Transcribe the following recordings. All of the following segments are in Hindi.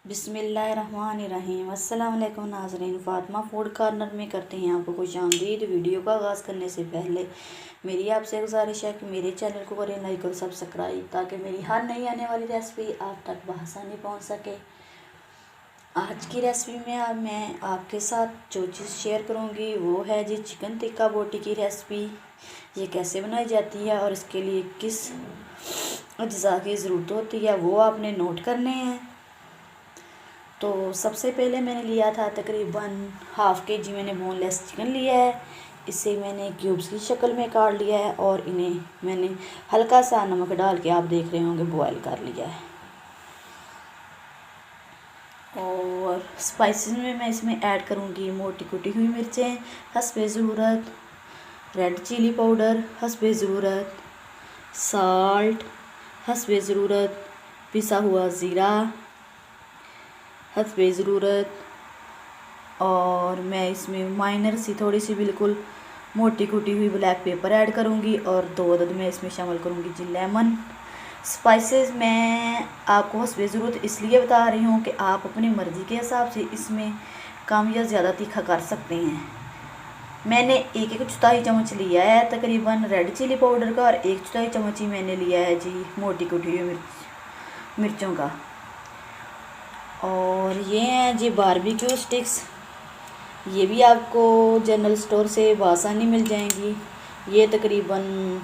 बिस्मिल्लाहिर्रहमानिर्रहीम। अस्सलाम वालेकुम नाज़रीन, फ़ातिमा फूड कॉर्नर में करते हैं आपको खुशामदीद। वीडियो का आगाज़ करने से पहले मेरी आपसे गुजारिश है कि मेरे चैनल को करें लाइक और सब्सक्राइब, ताकि मेरी हर नई आने वाली रेसिपी आप तक बआसानी पहुंच सके। आज की रेसिपी में मैं आपके साथ जो चीज़ शेयर करूंगी वो है जी चिकन टिक्का बोटी की रेसिपी। ये कैसे बनाई जाती है और इसके लिए किस अज्जा की ज़रूरत होती है वो आपने नोट करने हैं। तो सबसे पहले मैंने लिया था तकरीबन हाफ़ के जी मैंने बोनलेस चिकन लिया है। इसे मैंने क्यूब्स की शक्ल में काट लिया है और इन्हें मैंने हल्का सा नमक डाल के आप देख रहे होंगे बॉयल कर लिया है। और स्पाइसेस में मैं इसमें ऐड करूँगी मोटी कुटी हुई मिर्चें हस्बे ज़रूरत, रेड चिली पाउडर हस्बे ज़रूरत, साल्ट हस्बे ज़रूरत, पिसा हुआ ज़ीरा हस्बे ज़रूरत, और मैं इसमें माइनर सी थोड़ी सी बिल्कुल मोटी कुटी हुई ब्लैक पेपर ऐड करूँगी और 2 अदद मैं इसमें शामिल करूँगी जी लेमन। स्पाइसेस मैं आपको हस्बे ज़रूरत इसलिए बता रही हूँ कि आप अपनी मर्ज़ी के हिसाब से इसमें कम या ज़्यादा तीखा कर सकते हैं। मैंने 1 चौथाई चम्मच लिया है तकरीबन रेड चिली पाउडर का और 1 चौथाई चम्मच ही मैंने लिया है जी मोटी कुटी हुई मिर्चों का। और ये हैं जी बारबेक्यू स्टिक्स, ये भी आपको जनरल स्टोर से बआसानी मिल जाएंगी। ये तकरीबन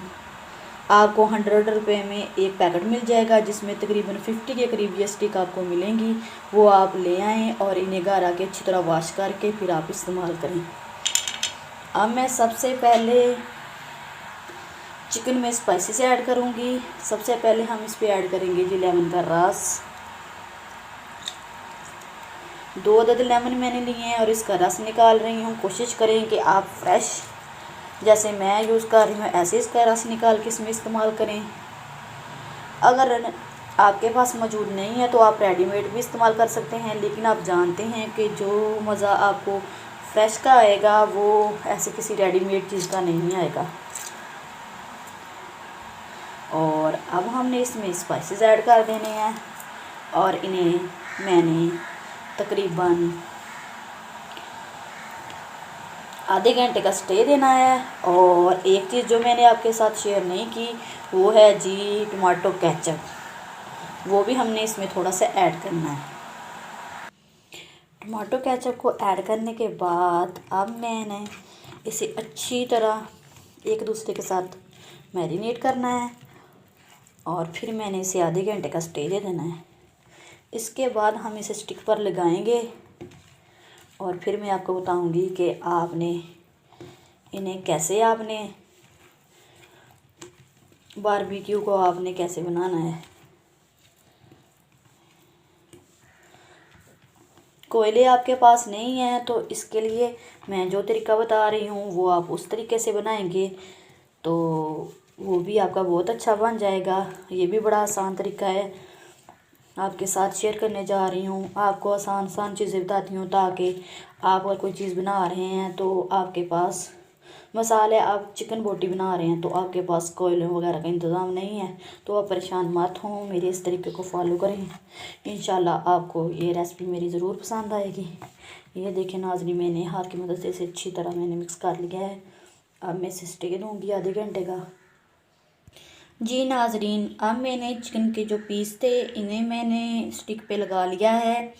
आपको 100 रुपये में एक पैकेट मिल जाएगा, जिसमें तकरीबन 50 के करीब ये स्टिक आपको मिलेंगी। वो आप ले आएँ और इन्हें घर आके अच्छी तरह वॉश करके फिर आप इस्तेमाल करें। अब मैं सबसे पहले चिकन में स्पाइसेस ऐड करूँगी। सबसे पहले हम इस पर ऐड करेंगे जी लेमन का रस। 2 अदद लेमन मैंने लिए हैं और इसका रस निकाल रही हूँ। कोशिश करें कि आप फ्रेश जैसे मैं यूज़ कर रही हूँ ऐसे इसका रस निकाल के इसमें इस्तेमाल करें। अगर आपके पास मौजूद नहीं है तो आप रेडीमेड भी इस्तेमाल कर सकते हैं, लेकिन आप जानते हैं कि जो मज़ा आपको फ्रेश का आएगा वो ऐसे किसी रेडीमेड चीज़ का नहीं आएगा। और अब हमने इसमें स्पाइसेस ऐड कर देने हैं और इन्हें मैंने तकरीबन आधे घंटे का स्टे देना है। और एक चीज़ जो मैंने आपके साथ शेयर नहीं की वो है जी टमाटो केचप, वो भी हमने इसमें थोड़ा सा ऐड करना है। टमाटो केचप को ऐड करने के बाद अब मैंने इसे अच्छी तरह एक दूसरे के साथ मैरिनेट करना है और फिर मैंने इसे आधे घंटे का स्टे दे देना है। इसके बाद हम इसे स्टिक पर लगाएंगे और फिर मैं आपको बताऊंगी कि आपने इन्हें कैसे बारबेक्यू को आपने कैसे बनाना है। कोयले आपके पास नहीं है तो इसके लिए मैं जो तरीका बता रही हूँ वो आप उस तरीके से बनाएंगे तो वो भी आपका बहुत अच्छा बन जाएगा। ये भी बड़ा आसान तरीका है, आपके साथ शेयर करने जा रही हूँ। आपको आसान चीज़ें बताती हूँ ताकि आप अगर कोई चीज़ बना रहे हैं तो आपके पास मसाले, आप चिकन बोटी बना रहे हैं तो आपके पास कोयले वगैरह का इंतज़ाम नहीं है तो आप परेशान मत हों, मेरे इस तरीके को फॉलो करें। इंशाल्लाह आपको ये रेसिपी मेरी ज़रूर पसंद आएगी। ये देखें नाज़रीन, मैंने हाथ की मदद से इसे अच्छी तरह मैंने मिक्स कर लिया है। अब मैं इसे स्टे दूँगी आधे घंटे का। जी नाज़रीन, अब मैंने चिकन के जो पीस थे इन्हें मैंने स्टिक पे लगा लिया है।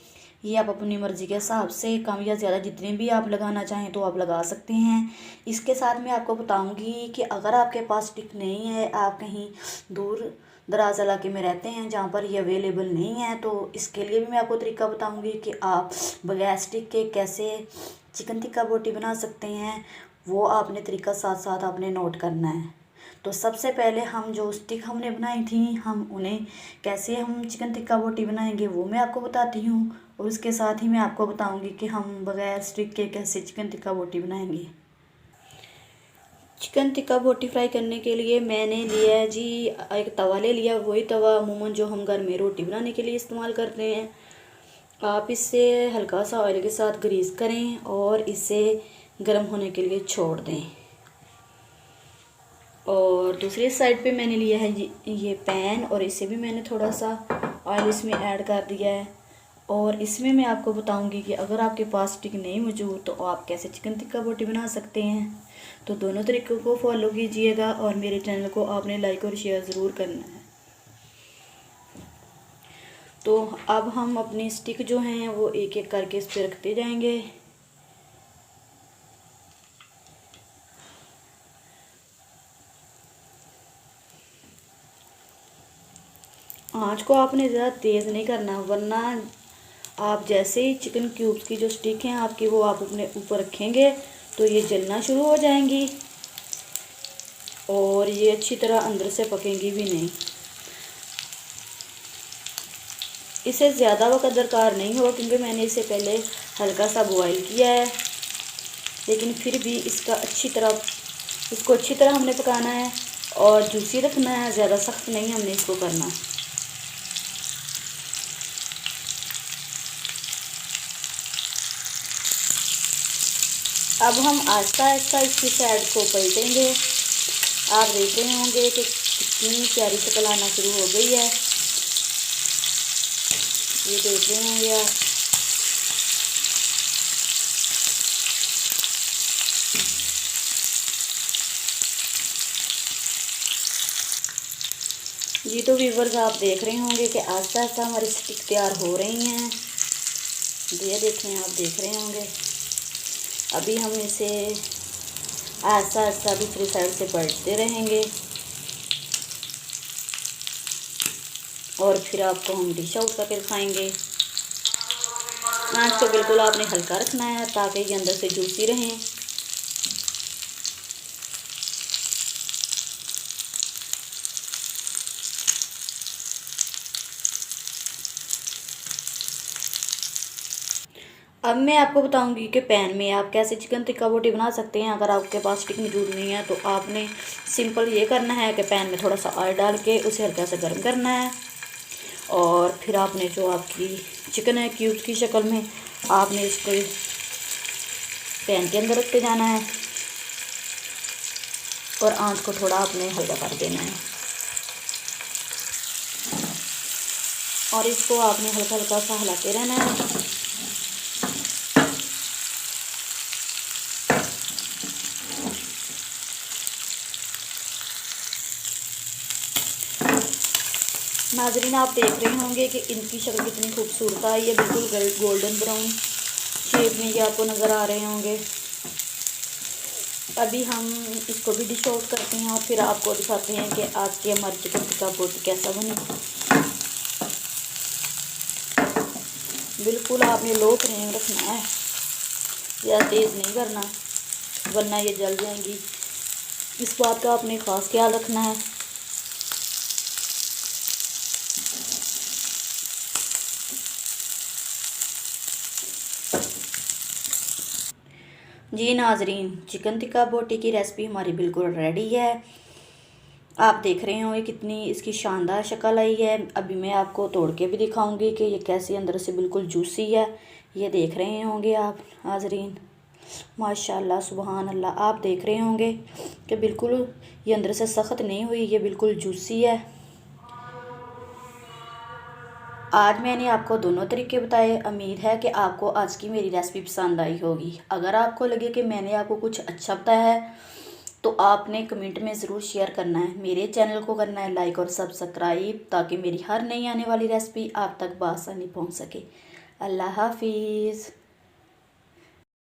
ये आप अपनी मर्ज़ी के हिसाब से कम या ज़्यादा जितने भी आप लगाना चाहें तो आप लगा सकते हैं। इसके साथ मैं आपको बताऊंगी कि अगर आपके पास स्टिक नहीं है, आप कहीं दूर दराज इलाके में रहते हैं जहाँ पर ये अवेलेबल नहीं है, तो इसके लिए भी मैं आपको तरीका बताऊँगी कि आप बगैर स्टिक के कैसे चिकन टिक्का बोटी बना सकते हैं। वो आपने तरीका साथ साथ आपने नोट करना है। तो सबसे पहले हम जो स्टिक हमने बनाई थी हम उन्हें कैसे हम चिकन टिक्का बोटी बनाएंगे वो मैं आपको बताती हूँ, और उसके साथ ही मैं आपको बताऊँगी कि हम बगैर स्टिक के कैसे चिकन टिक्का बोटी बनाएंगे। चिकन टिक्का बोटी फ्राई करने के लिए मैंने लिया है जी एक तवा ले लिया, वही तवा अमूमन जो हम घर में रोटी बनाने के लिए इस्तेमाल करते हैं। आप इसे हल्का सा ऑयल के साथ ग्रीस करें और इसे गर्म होने के लिए छोड़ दें। और दूसरी साइड पे मैंने लिया है ये पैन और इसे भी मैंने थोड़ा सा ऑयल इसमें ऐड कर दिया है और इसमें मैं आपको बताऊंगी कि अगर आपके पास स्टिक नहीं मौजूद तो आप कैसे चिकन टिक्का बोटी बना सकते हैं। तो दोनों तरीक़ों को फॉलो कीजिएगा और मेरे चैनल को आपने लाइक और शेयर ज़रूर करना है। तो अब हम अपनी स्टिक जो हैं वो एक एक करके इस पर रखते जाएंगे। आँच को आपने ज़्यादा तेज़ नहीं करना, वरना आप जैसे ही चिकन क्यूब्स की जो स्टिक हैं आपकी वो आप अपने ऊपर रखेंगे तो ये जलना शुरू हो जाएंगी और ये अच्छी तरह अंदर से पकेंगी भी नहीं। इसे ज़्यादा वक्त दरकार नहीं होगा क्योंकि मैंने इसे पहले हल्का सा बॉईल किया है, लेकिन फिर भी इसको अच्छी तरह हमने पकाना है और जूसी रखना है, ज़्यादा सख्त नहीं हमने इसको करना। अब हम आहिस्ता आहिस्ता इसकी साइड को पलटेंगे। आप देख रहे होंगे कि कितनी प्यारी शक्ल आना शुरू हो गई है, ये देख रहे होंगे आप। जी तो व्यूवर्स आप देख रहे होंगे कि आहिस्ता आहिस्ता हमारी स्टिक तैयार हो रही हैं। ये देखें, आप देख रहे होंगे। अभी हम इसे आहिस्ता आहिस्ता दूसरी साइड से पलटते रहेंगे और फिर आपको हम डिश आउट करके दिखाएंगे। आँच को बिल्कुल आपने हल्का रखना है ताकि ये अंदर से जूसी रहें। अब मैं आपको बताऊंगी कि पैन में आप कैसे चिकन टिक्का बोटी बना सकते हैं। अगर आपके पास स्टिक मौजूद नहीं है तो आपने सिंपल ये करना है कि पैन में थोड़ा सा ऑयल डाल के उसे हल्का सा गर्म करना है और फिर आपने जो आपकी चिकन है क्यूब्स की शक्ल में आपने इसको पैन के अंदर रखते जाना है और आंच को थोड़ा आपने हल्का कर देना है और इसको आपने हल्का हल्का सा हिलाते रहना है। नाज़रीन आप देख रहे होंगे कि इनकी शक्ल कितनी खूबसूरत आई है, बिल्कुल गोल्डन ब्राउन शेप में ये आपको नज़र आ रहे होंगे। अभी हम इसको भी डिश आउट करते हैं और फिर आपको दिखाते हैं कि आज की हमारी चिकन टिक्का बोटी कैसा बनी। बिल्कुल आपने लो फ्लेम रखना है, ज़्यादा तेज़ नहीं करना वरना ये जल जाएंगी। इस बात का आपने ख़ास ख्याल रखना है। जी नाजरीन, चिकन टिक्का बोटी की रेसिपी हमारी बिल्कुल रेडी है। आप देख रहे होंगे कितनी इसकी शानदार शक्ल आई है। अभी मैं आपको तोड़ के भी दिखाऊंगी कि ये कैसे अंदर से बिल्कुल जूसी है। ये देख रहे होंगे आप नाजरीन, माशाल्लाह सुबहान अल्लाह। आप देख रहे होंगे कि बिल्कुल ये अंदर से सख्त नहीं हुई, ये बिल्कुल जूसी है। आज मैंने आपको दोनों तरीके बताए। उम्मीद है कि आपको आज की मेरी रेसिपी पसंद आई होगी। अगर आपको लगे कि मैंने आपको कुछ अच्छा बताया है तो आपने कमेंट में ज़रूर शेयर करना है। मेरे चैनल को करना है लाइक और सब्सक्राइब ताकि मेरी हर नई आने वाली रेसिपी आप तक बआसानी पहुंच सके। अल्लाह हाफिज़।